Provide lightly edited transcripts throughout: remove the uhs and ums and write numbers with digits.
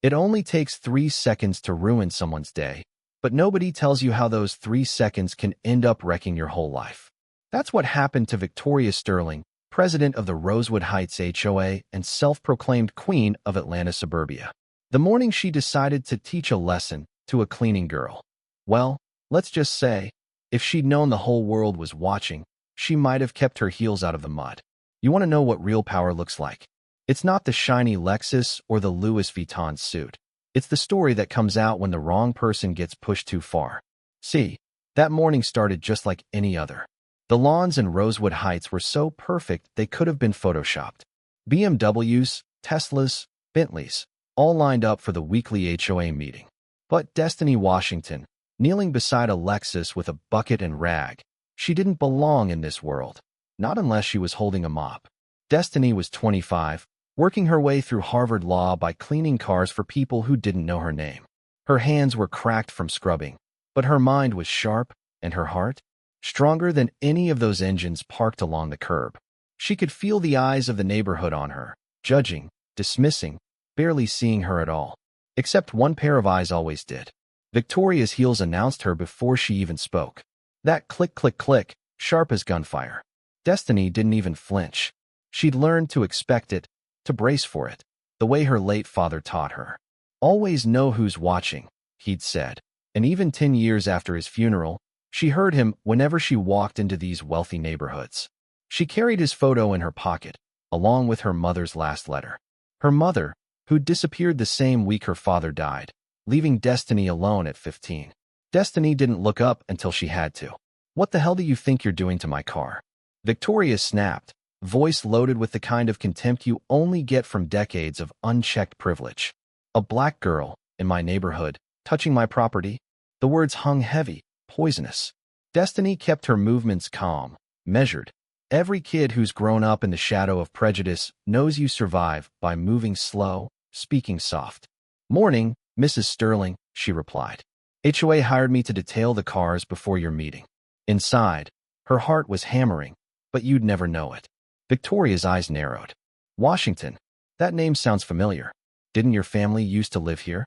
It only takes 3 seconds to ruin someone's day, but nobody tells you how those 3 seconds can end up wrecking your whole life. That's what happened to Victoria Sterling, president of the Rosewood Heights HOA and self-proclaimed queen of Atlanta suburbia. The morning she decided to teach a lesson to a cleaning girl. Well, let's just say, if she'd known the whole world was watching, she might have kept her heels out of the mud. You want to know what real power looks like? It's not the shiny Lexus or the Louis Vuitton suit. It's the story that comes out when the wrong person gets pushed too far. See, that morning started just like any other. The lawns in Rosewood Heights were so perfect they could have been photoshopped. BMWs, Teslas, Bentleys, all lined up for the weekly HOA meeting. But Destiny Washington, kneeling beside a Lexus with a bucket and rag, she didn't belong in this world. Not unless she was holding a mop. Destiny was 25, working her way through Harvard Law by cleaning cars for people who didn't know her name. Her hands were cracked from scrubbing, but her mind was sharp, and her heart stronger than any of those engines parked along the curb. She could feel the eyes of the neighborhood on her, judging, dismissing, barely seeing her at all. Except one pair of eyes always did. Victoria's heels announced her before she even spoke. That click, click, click, sharp as gunfire. Destiny didn't even flinch. She'd learned to expect it, to brace for it, the way her late father taught her. Always know who's watching, he'd said, and even 10 years after his funeral, she heard him whenever she walked into these wealthy neighborhoods. She carried his photo in her pocket, along with her mother's last letter. Her mother, who'd disappeared the same week her father died, leaving Destiny alone at 15. Destiny didn't look up until she had to. "What the hell do you think you're doing to my car?" Victoria snapped, voice loaded with the kind of contempt you only get from decades of unchecked privilege. "A black girl, in my neighborhood, touching my property?" The words hung heavy, poisonous. Destiny kept her movements calm, measured. Every kid who's grown up in the shadow of prejudice knows you survive by moving slow, speaking soft. "Morning, Mrs. Sterling," she replied. "HOA hired me to detail the cars before your meeting." Inside, her heart was hammering, but you'd never know it. Victoria's eyes narrowed. "Washington, that name sounds familiar. Didn't your family used to live here?"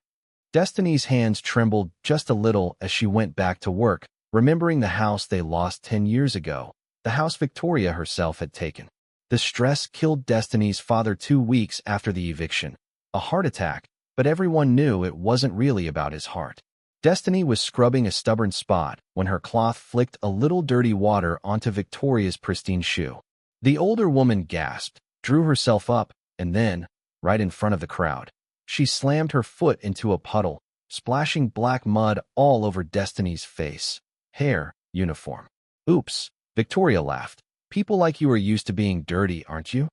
Destiny's hands trembled just a little as she went back to work, remembering the house they lost 10 years ago, the house Victoria herself had taken. The stress killed Destiny's father 2 weeks after the eviction. A heart attack, but everyone knew it wasn't really about his heart. Destiny was scrubbing a stubborn spot when her cloth flicked a little dirty water onto Victoria's pristine shoe. The older woman gasped, drew herself up, and then, right in front of the crowd, she slammed her foot into a puddle, splashing black mud all over Destiny's face, hair, uniform. "Oops," Victoria laughed. "People like you are used to being dirty, aren't you?"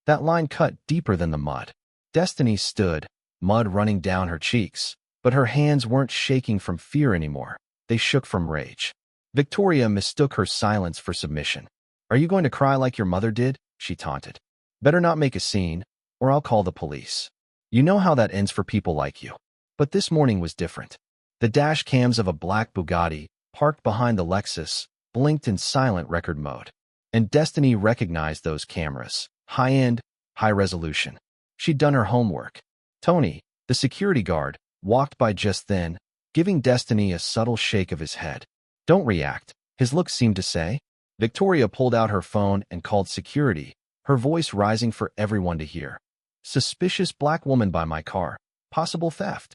That line cut deeper than the mud. Destiny stood, mud running down her cheeks, but her hands weren't shaking from fear anymore. They shook from rage. Victoria mistook her silence for submission. "Are you going to cry like your mother did?" she taunted. "Better not make a scene, or I'll call the police. You know how that ends for people like you." But this morning was different. The dash cams of a black Bugatti, parked behind the Lexus, blinked in silent record mode. And Destiny recognized those cameras. High-end, high-resolution. She'd done her homework. Tony, the security guard, walked by just then, giving Destiny a subtle shake of his head. "Don't react," his look seemed to say. Victoria pulled out her phone and called security, her voice rising for everyone to hear. "Suspicious black woman by my car. Possible theft."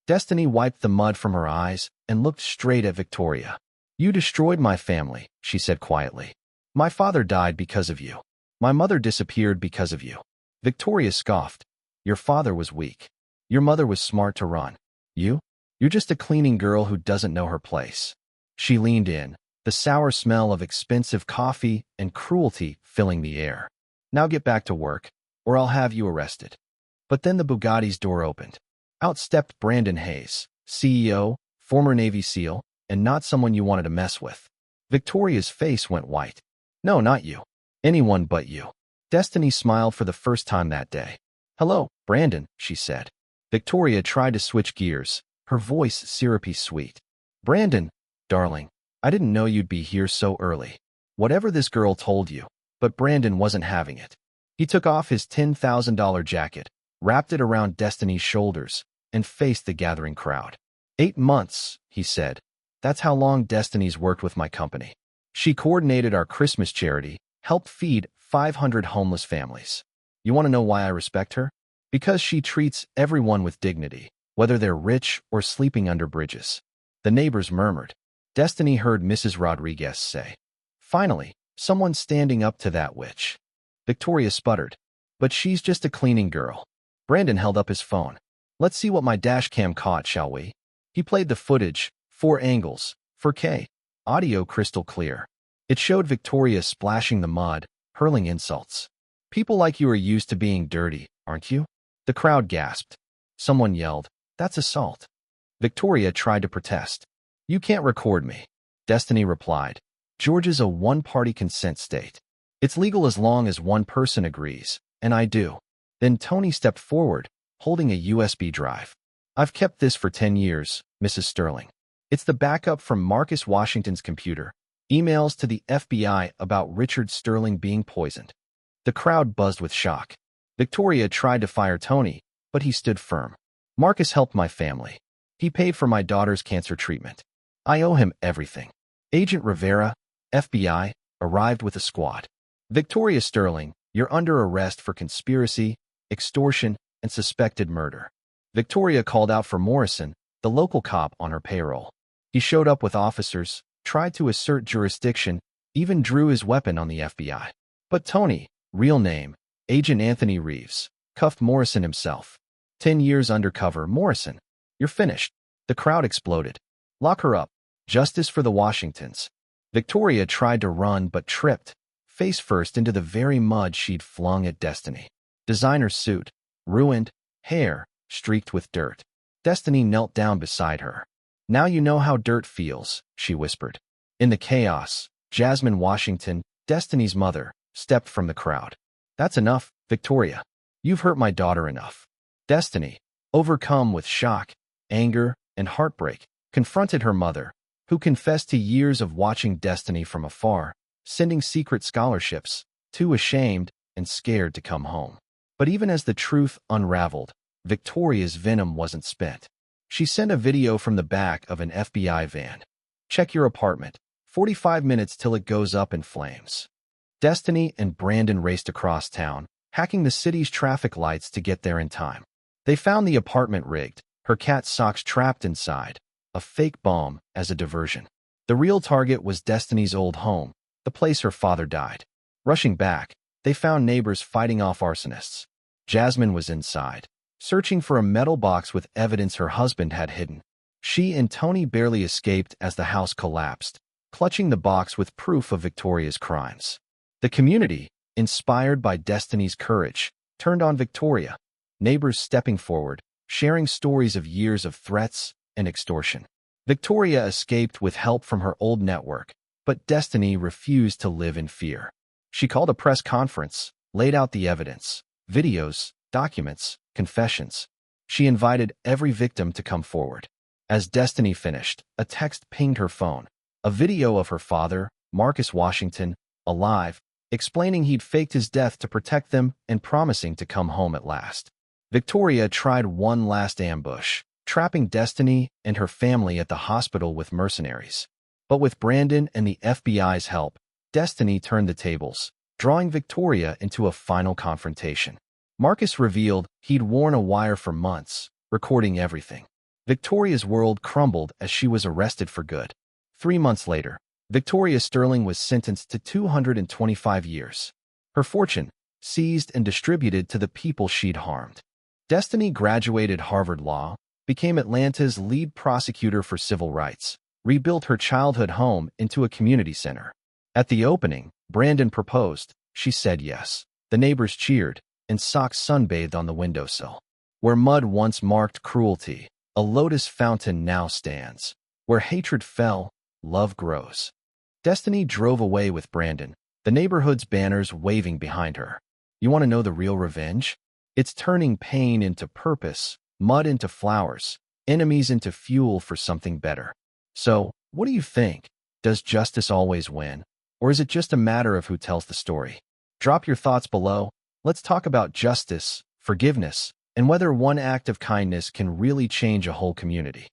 Destiny wiped the mud from her eyes and looked straight at Victoria. "You destroyed my family," she said quietly. "My father died because of you. My mother disappeared because of you." Victoria scoffed. "Your father was weak. Your mother was smart to run. You're just a cleaning girl who doesn't know her place." She leaned in, the sour smell of expensive coffee and cruelty filling the air. "Now get back to work, or I'll have you arrested." But then the Bugatti's door opened. Out stepped Brandon Hayes, CEO, former Navy SEAL, and not someone you wanted to mess with. Victoria's face went white. "No, not you. Anyone but you." Destiny smiled for the first time that day. "Hello, Brandon," she said. Victoria tried to switch gears, her voice syrupy sweet. "Brandon, darling, I didn't know you'd be here so early. Whatever this girl told you." But Brandon wasn't having it. He took off his $10,000 jacket, wrapped it around Destiny's shoulders, and faced the gathering crowd. 8 months, he said. That's how long Destiny's worked with my company. She coordinated our Christmas charity, helped feed 500 homeless families. You want to know why I respect her? Because she treats everyone with dignity, whether they're rich or sleeping under bridges. The neighbors murmured. Destiny heard Mrs. Rodriguez say. Finally, someone standing up to that witch. Victoria sputtered. But she's just a cleaning girl. Brandon held up his phone. Let's see what my dashcam caught, shall we? He played the footage, 4 angles, 4K, audio crystal clear. It showed Victoria splashing the mud, hurling insults. People like you are used to being dirty, aren't you? The crowd gasped. Someone yelled, that's assault. Victoria tried to protest. You can't record me. Destiny replied. Georgia's a one-party consent state. It's legal as long as one person agrees, and I do. Then Tony stepped forward, holding a USB drive. I've kept this for 10 years, Mrs. Sterling. It's the backup from Marcus Washington's computer, emails to the FBI about Richard Sterling being poisoned. The crowd buzzed with shock. Victoria tried to fire Tony, but he stood firm. Marcus helped my family. He paid for my daughter's cancer treatment. I owe him everything. Agent Rivera, FBI, arrived with a squad. Victoria Sterling, you're under arrest for conspiracy, extortion, and suspected murder. Victoria called out for Morrison, the local cop on her payroll. He showed up with officers, tried to assert jurisdiction, even drew his weapon on the FBI. But Tony, real name, Agent Anthony Reeves, cuffed Morrison himself. 10 years undercover, Morrison. You're finished. The crowd exploded. Lock her up. Justice for the Washingtons. Victoria tried to run but tripped, face first into the very mud she'd flung at Destiny. Designer suit, ruined, hair, streaked with dirt. Destiny knelt down beside her. Now you know how dirt feels, she whispered. In the chaos, Jasmine Washington, Destiny's mother, stepped from the crowd. That's enough, Victoria. You've hurt my daughter enough. Destiny, overcome with shock, anger, and heartbreak, confronted her mother, who confessed to years of watching Destiny from afar, sending secret scholarships, too ashamed and scared to come home. But even as the truth unraveled, Victoria's venom wasn't spent. She sent a video from the back of an FBI van. Check your apartment. 45 minutes till it goes up in flames. Destiny and Brandon raced across town, hacking the city's traffic lights to get there in time. They found the apartment rigged, her cat's socks trapped inside, a fake bomb as a diversion. The real target was Destiny's old home, the place her father died. Rushing back, they found neighbors fighting off arsonists. Jasmine was inside, searching for a metal box with evidence her husband had hidden. She and Tony barely escaped as the house collapsed, clutching the box with proof of Victoria's crimes. The community, inspired by Destiny's courage, turned on Victoria, neighbors stepping forward, sharing stories of years of threats and extortion. Victoria escaped with help from her old network, but Destiny refused to live in fear. She called a press conference, laid out the evidence, videos, documents, confessions. She invited every victim to come forward. As Destiny finished, a text pinged her phone, a video of her father, Marcus Washington, alive, explaining he'd faked his death to protect them and promising to come home at last. Victoria tried one last ambush, trapping Destiny and her family at the hospital with mercenaries. But with Brandon and the FBI's help, Destiny turned the tables, drawing Victoria into a final confrontation. Marcus revealed he'd worn a wire for months, recording everything. Victoria's world crumbled as she was arrested for good. 3 months later, Victoria Sterling was sentenced to 225 years. Her fortune, seized and distributed to the people she'd harmed. Destiny graduated Harvard Law, became Atlanta's lead prosecutor for civil rights, rebuilt her childhood home into a community center. At the opening, Brandon proposed. She said yes. The neighbors cheered, and socks sunbathed on the windowsill. Where mud once marked cruelty, a lotus fountain now stands. Where hatred fell, love grows. Destiny drove away with Brandon, the neighborhood's banners waving behind her. You want to know the real revenge? It's turning pain into purpose, mud into flowers, enemies into fuel for something better. So, what do you think? Does justice always win? Or is it just a matter of who tells the story? Drop your thoughts below. Let's talk about justice, forgiveness, and whether one act of kindness can really change a whole community.